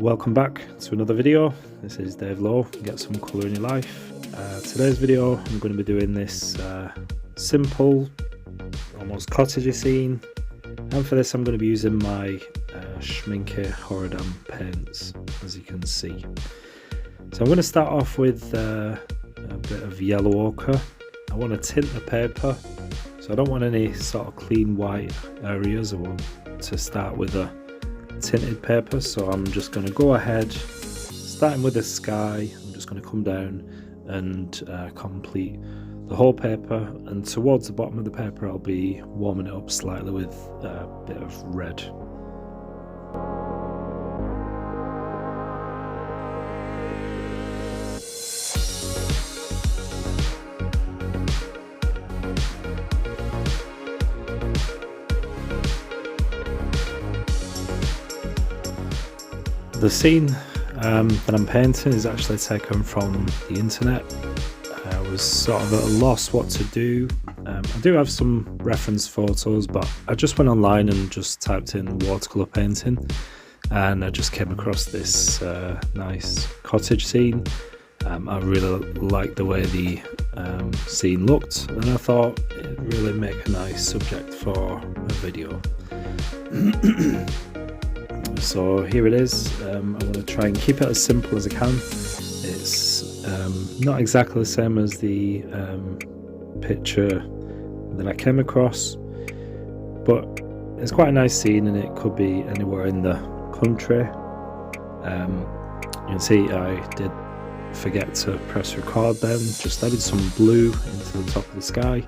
Welcome back to another video. This is Dave Lowe, Get Some Colour in Your Life. Today's video I'm going to be doing this simple, almost cottagey scene, and for this I'm going to be using my Schmincke horadam paints, as you can see. So I'm going to start off with a bit of yellow ochre. I want to tint the paper, so I don't want any sort of clean white areas. I want to start with a tinted paper, so I'm just going to go ahead, starting with the sky. I'm just going to come down and complete the whole paper, and towards the bottom of the paper I'll be warming it up slightly with a bit of red. The scene that I'm painting is actually taken from the internet. I was sort of at a loss what to do. I do have some reference photos, but I just went online and just typed in watercolour painting, and I just came across this nice cottage scene. I really liked the way the scene looked, and I thought it'd really make a nice subject for a video. So here it is. I want to try and keep it as simple as I can. It's not exactly the same as the picture that I came across, but it's quite a nice scene, and it could be anywhere in the country. You can see I did forget to press record then, just added some blue into the top of the sky.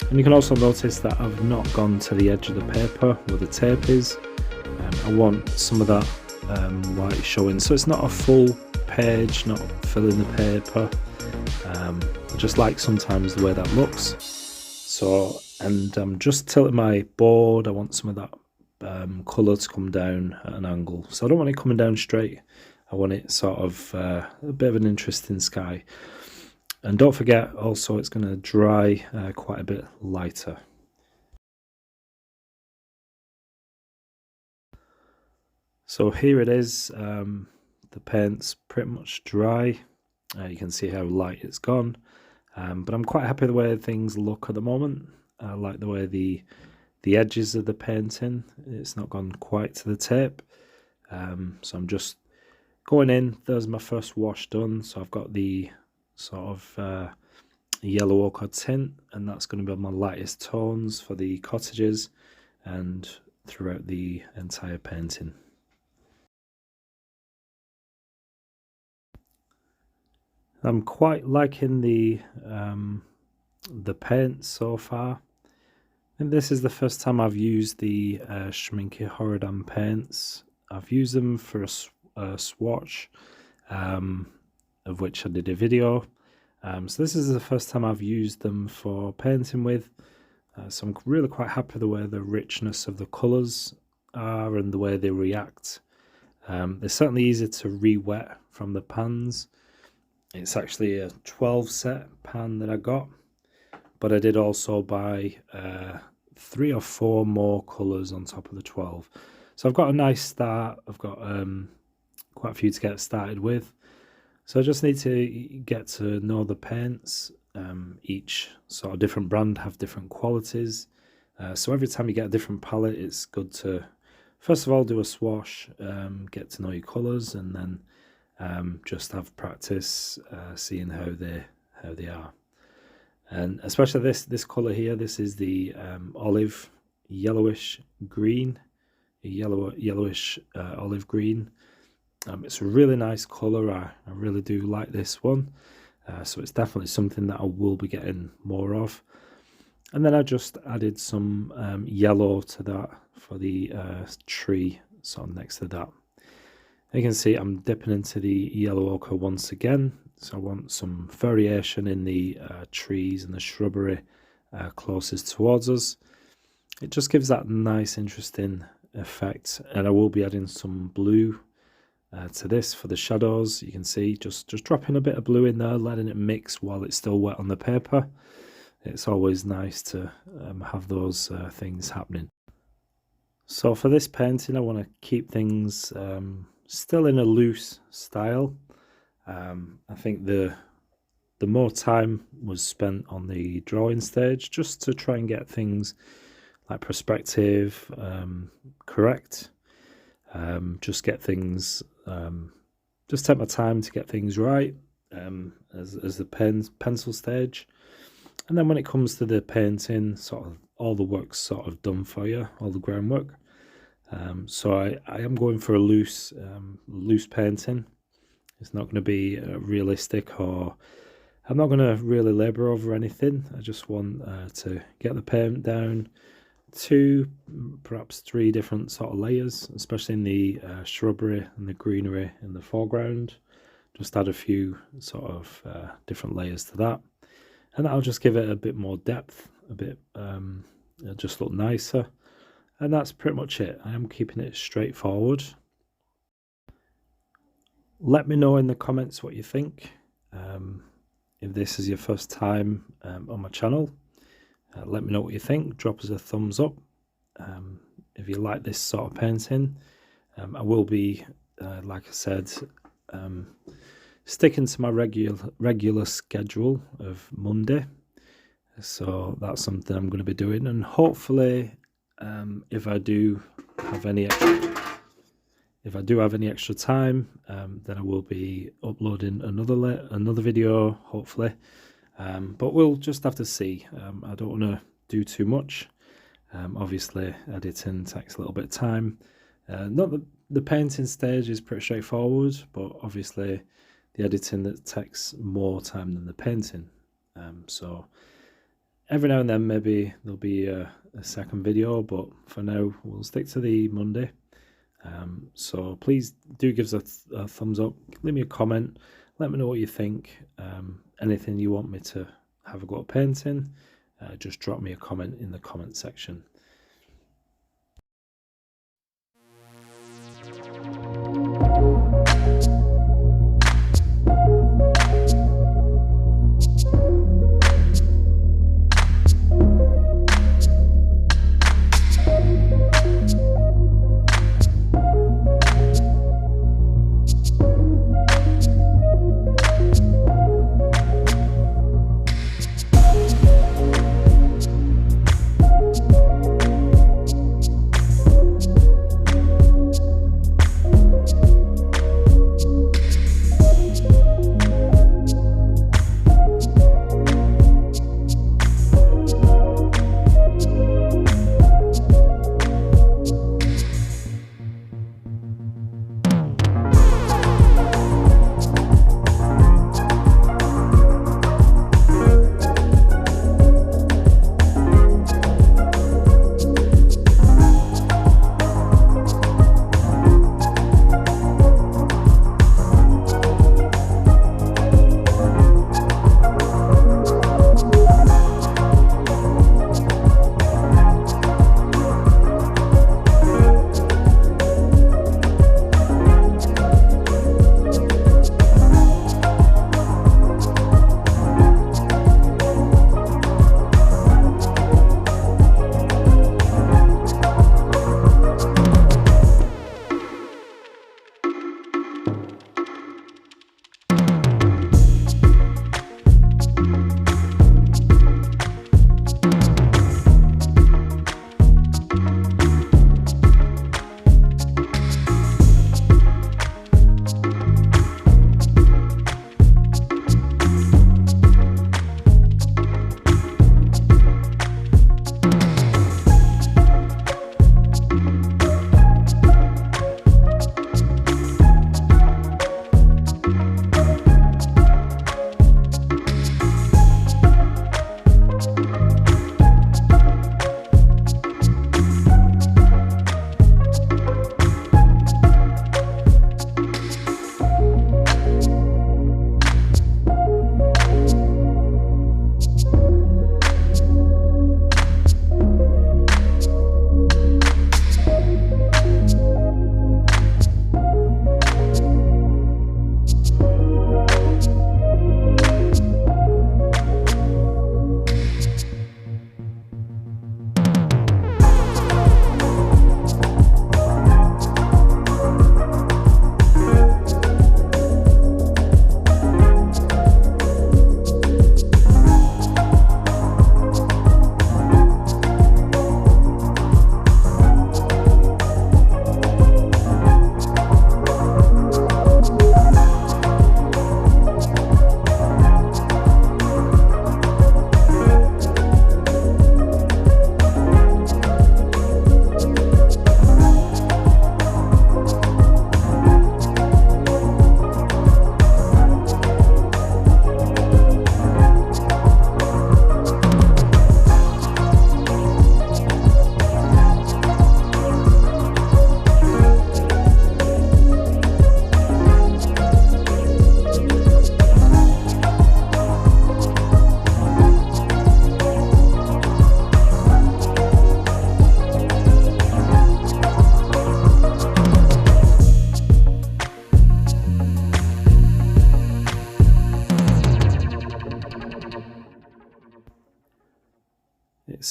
And you can also notice that I've not gone to the edge of the paper where the tape is. I want some of that white showing, so it's not a full page, not filling the paper. I just like sometimes the way that looks. So, and I'm just tilting my board. I want some of that colour to come down at an angle, so I don't want it coming down straight. I want it sort of a bit of an interesting sky. And don't forget also, it's going to dry quite a bit lighter. So here it is. The paint's pretty much dry. You can see how light it's gone, but I'm quite happy the way things look at the moment. I like the way the edges of the painting, it's not gone quite to the tape. So I'm just going in. There's my first wash done, so I've got the sort of yellow ochre tint, and that's going to be on my lightest tones for the cottages and throughout the entire painting. I'm quite liking the paint so far. And this is the first time I've used the Schmincke horadam paints. I've used them for a swatch, of which I did a video. So this is the first time I've used them for painting with. So I'm really quite happy the way the richness of the colours are and the way they react. They're certainly easy to re-wet from the pans. It's actually a 12 set pan that I got, but I did also buy 3 or 4 more colours on top of the 12. So I've got a nice start. I've got quite a few to get started with. So I just need to get to know the paints. Each sort of different brand have different qualities. So every time you get a different palette, it's good to first of all do a swatch, get to know your colours, and then just have practice seeing how they are. And especially this colour here, this is the olive yellowish green, yellowish olive green. It's a really nice colour. I really do like this one. So it's definitely something that I will be getting more of. And then I just added some yellow to that for the tree sort of next to that. You can see I'm dipping into the yellow ochre once again, so I want some variation in the trees and the shrubbery closest towards us. It just gives that nice interesting effect, and I will be adding some blue to this for the shadows. You can see just dropping a bit of blue in there, letting it mix while it's still wet on the paper. It's always nice to have those things happening. So for this painting I want to keep things still in a loose style. I think the more time was spent on the drawing stage just to try and get things like perspective correct. Just get things, just take my time to get things right as the pencil stage. And then when it comes to the painting, sort of all the work's sort of done for you, all the groundwork. So I am going for a loose painting. It's not going to be realistic, or I'm not going to really labour over anything. I just want to get the paint down, 2, perhaps 3 different sort of layers, especially in the shrubbery and the greenery in the foreground. Just add a few sort of different layers to that, and that'll just give it a bit more depth, a bit just look nicer. And that's pretty much it. I am keeping it straightforward. Let me know in the comments what you think. If this is your first time on my channel, let me know what you think. Drop us a thumbs up if you like this sort of painting. I will be, like I said, sticking to my regular schedule of Monday. So that's something I'm going to be doing, and hopefully if I do have any extra time, then I will be uploading another video, hopefully. But we'll just have to see. I don't want to do too much. Obviously, editing takes a little bit of time. Not the painting stage is pretty straightforward, but obviously the editing that takes more time than the painting. So every now and then maybe there'll be a second video, but for now we'll stick to the Monday. So please do give us a thumbs up, leave me a comment, let me know what you think. Anything you want me to have a go at painting, just drop me a comment in the comment section.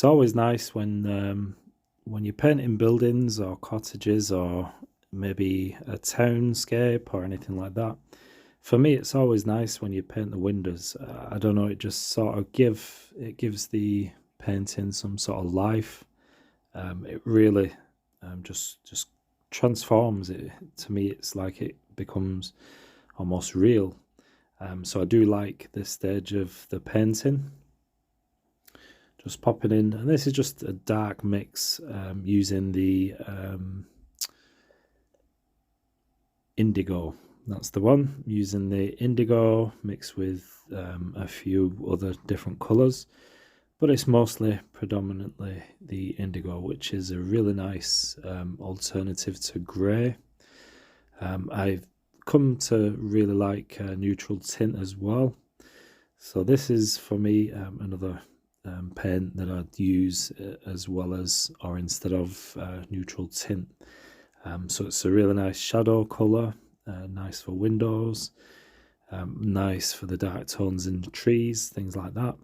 it's always nice when you're painting buildings or cottages or maybe a townscape or anything like that. For me, it's always nice when you paint the windows. I don't know, it just sort of gives the painting some sort of life. It really just transforms it. To me, it's like it becomes almost real. So I do like this stage of the painting. Just popping in, and this is just a dark mix using the indigo. That's the one, using the indigo mixed with a few other different colours, but it's mostly predominantly the indigo, which is a really nice alternative to grey. I've come to really like neutral tint as well, so this is for me another paint that I'd use as well as or instead of neutral tint. So it's a really nice shadow colour, nice for windows, nice for the dark tones in the trees, things like that.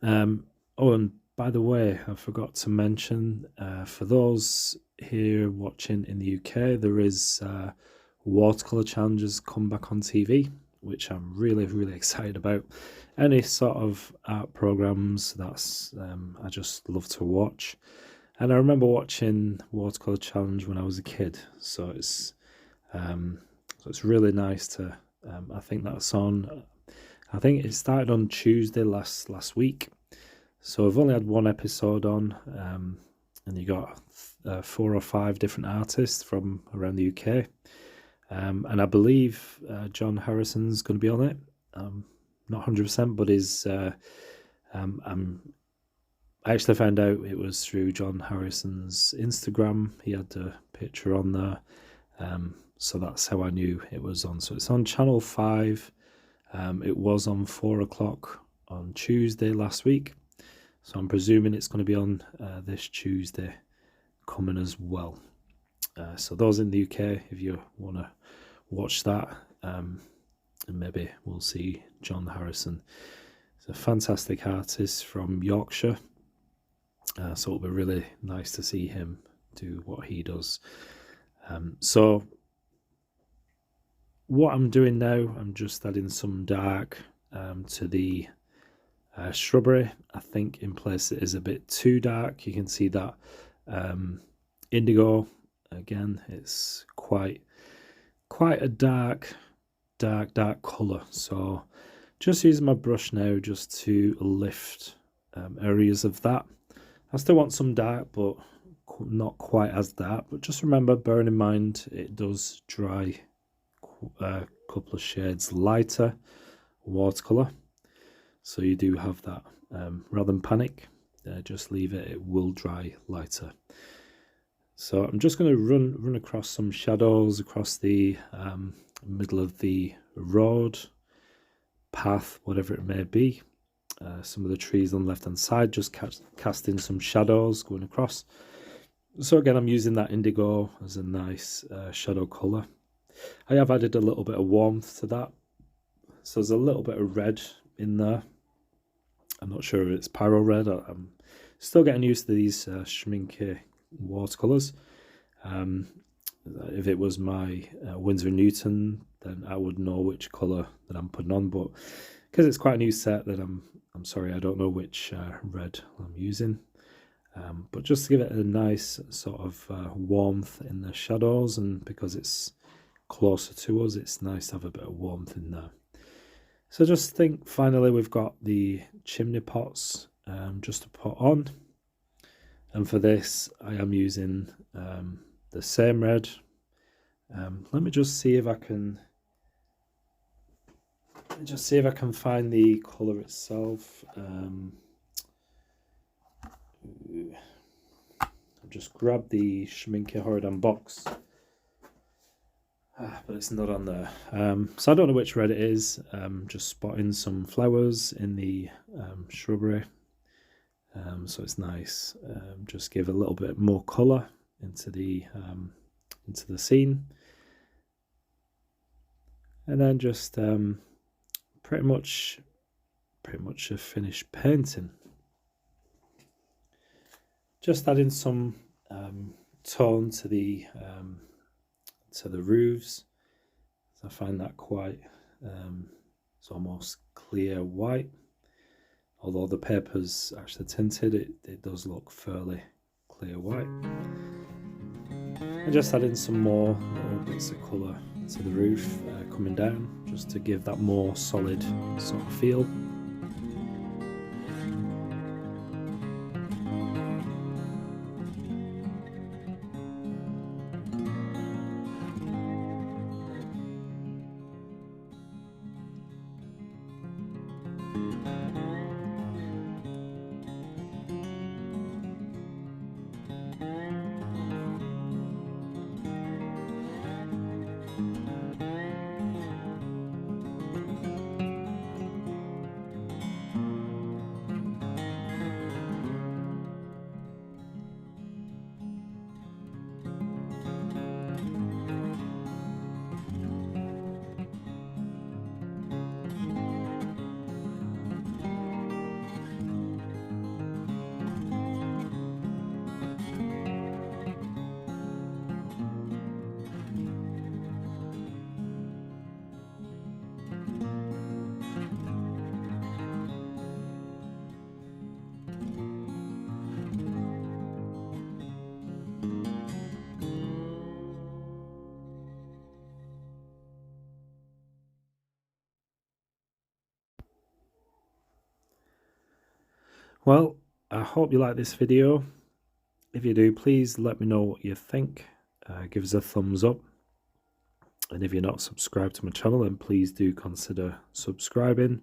Oh, and by the way, I forgot to mention, for those here watching in the UK, there is watercolour challenges come back on TV, which I'm really excited about. Any sort of art programs, that's I just love to watch. And I remember watching watercolor challenge when I was a kid, so it's really nice to. I think that's on. I think it started on Tuesday last week, so I've only had one episode on, and you got 4 or 5 different artists from around the UK. And I believe John Harrison's going to be on it. Not 100%, but I actually found out it was through John Harrison's Instagram. He had a picture on there, so that's how I knew it was on. So it's on Channel 5. It was on 4 o'clock on Tuesday last week, so I'm presuming it's going to be on this Tuesday coming as well. So those in the UK, if you want to watch that, and maybe we'll see John Harrison. He's a fantastic artist from Yorkshire, so it'll be really nice to see him do what he does. So what I'm doing now, I'm just adding some dark to the shrubbery. I think in place it is a bit too dark. You can see that indigo. Again, it's quite a dark colour. So just using my brush now just to lift areas of that. I still want some dark, but not quite as dark. But just remember, bearing in mind, it does dry a couple of shades lighter watercolour. So you do have that. Rather than panic, just leave it. It will dry lighter. So I'm just going to run across some shadows across the middle of the road, path, whatever it may be. Some of the trees on the left hand side, just casting some shadows going across. So again, I'm using that indigo as a nice shadow colour. I have added a little bit of warmth to that. So there's a little bit of red in there. I'm not sure if it's pyro red. I'm still getting used to these Schmincke watercolours. If it was my Winsor & Newton, then I would know which colour that I'm putting on, but because it's quite a new set, that I'm sorry, I don't know which red I'm using. But just to give it a nice sort of warmth in the shadows, and because it's closer to us, it's nice to have a bit of warmth in there. So just think, finally we've got the chimney pots just to put on. And for this, I am using the same red. Let me just see if I can. Find the colour itself. I'll just grab the Schmincke Horadam box, but it's not on there. So I don't know which red it is. Just spotting some flowers in the shrubbery. So it's nice. Just give a little bit more colour into the scene, and then just pretty much a finished painting. Just adding some tone to the roofs. I find that quite it's almost clear white. Although the paper's actually tinted, it does look fairly clear white. And just adding some more little bits of colour to the roof coming down, just to give that more solid sort of feel. Well, I hope you like this video. If you do, please let me know what you think. Give us a thumbs up. And if you're not subscribed to my channel, then please do consider subscribing.